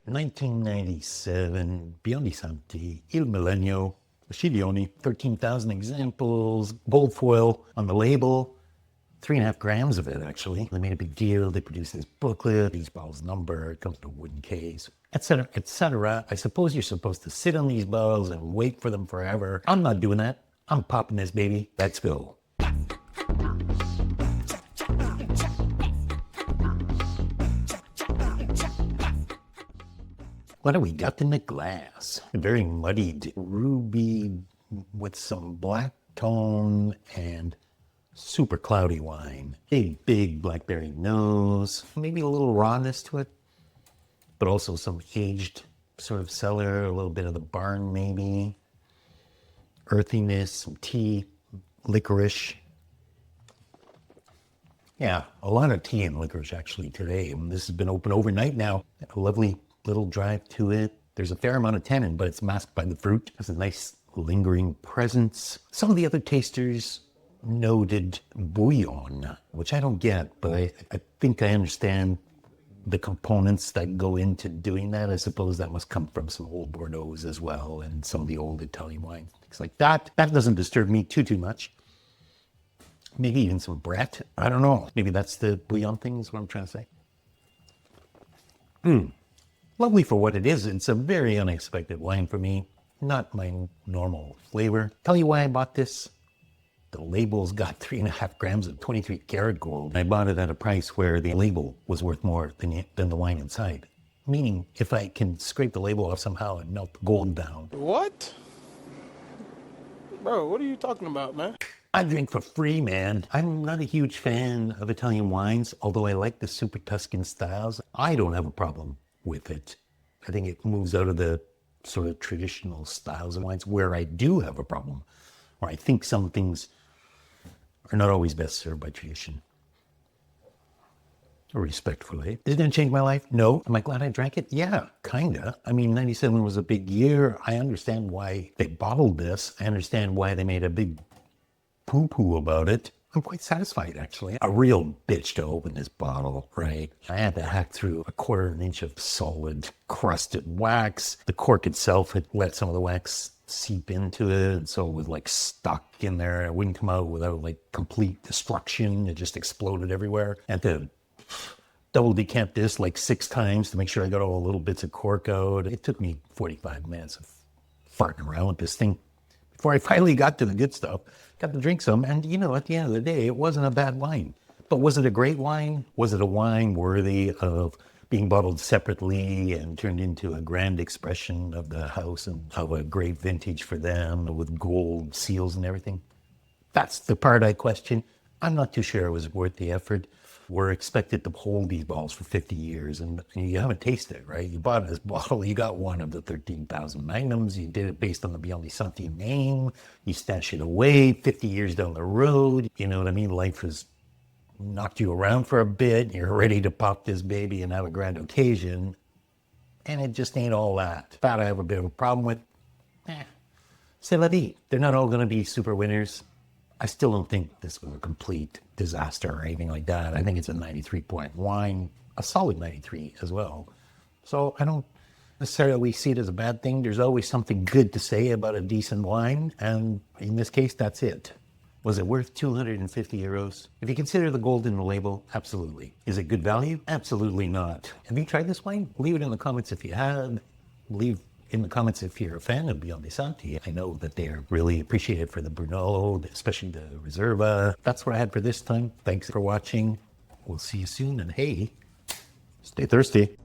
1997, Biondi Santi, MILLENNIO, Schidione, 13,000 examples, gold foil on the label, 3.5 grams of it actually. They made a big deal, they produced this booklet, these bottles number, it comes in a wooden case, etc., etc. I suppose you're supposed to sit on these bottles and wait for them forever. I'm not doing that. I'm popping this baby. Let's go. What do we got in the glass? Very muddied ruby with some black tone and super cloudy wine. Big blackberry nose, maybe a little rawness to it, but also some aged sort of cellar, a little bit of the barn maybe. Earthiness, some tea, licorice. Yeah, a lot of tea and licorice actually today. And this has been open overnight now. A lovely little drive to it. There's a fair amount of tannin, but it's masked by the fruit. Has a nice lingering presence. Some of the other tasters noted bouillon, which I don't get, but I think I understand the components that go into doing that. I suppose that must come from some old Bordeaux's as well, and some of the old Italian wine, things like that. That doesn't disturb me too much. Maybe even some Brett. I don't know. Maybe that's the bouillon thing is what I'm trying to say. Lovely for what it is. It's a very unexpected wine for me. Not my normal flavor. Tell you why I bought this. The label's got 3.5 grams of 23 karat gold. I bought it at a price where the label was worth more than the wine inside. Meaning, if I can scrape the label off somehow and melt the gold down. What? Bro, what are you talking about, man? I drink for free, man. I'm not a huge fan of Italian wines, although I like the Super Tuscan styles. I don't have a problem with it. I think it moves out of the sort of traditional styles of wines. Where I do have a problem, or I think some things are not always best served by tradition. Respectfully. Is it going to change my life? No. Am I glad I drank it? Yeah, kinda. I mean, 97 was a big year. I understand why they bottled this. I understand why they made a big poo-poo about it. I'm quite satisfied, actually. A real bitch to open this bottle, right? I had to hack through 1/4 inch of solid crusted wax. The cork itself had let some of the wax seep into it, and so it was like stuck in there. It wouldn't come out without like complete destruction. It just exploded everywhere. I had to double decant this like 6 times to make sure I got all the little bits of cork out. It took me 45 minutes of farting around with this thing before I finally got to the good stuff. Got to drink some, and you know, at the end of the day, it wasn't a bad wine. But was it a great wine? Was it a wine worthy of being bottled separately and turned into a grand expression of the house and of a great vintage for them with gold seals and everything? That's the part I question. I'm not too sure it was worth the effort. We're expected to hold these bottles for 50 years and you haven't tasted it, right? You bought this bottle, you got one of the 13,000 magnums, you did it based on the Biondi Santi name, you stash it away 50 years down the road, you know what I mean? Life has knocked you around for a bit, you're ready to pop this baby and have a grand occasion, and it just ain't all that. That I have a bit of a problem with. C'est la vie. They're not all gonna be super winners. I still don't think this was a complete disaster or anything like that. I think it's a 93 point wine, a solid 93 as well. So I don't necessarily see it as a bad thing. There's always something good to say about a decent wine. And in this case, that's it. Was it worth 250 euros? If you consider the gold in the label, absolutely. Is it good value? Absolutely not. Have you tried this wine? Leave it in the comments if you have. Leave in the comments if you're a fan of Biondi Santi. I know that they are really appreciated for the Brunello, especially the Reserva. That's what I had for this time. Thanks for watching. We'll see you soon, and hey, stay thirsty.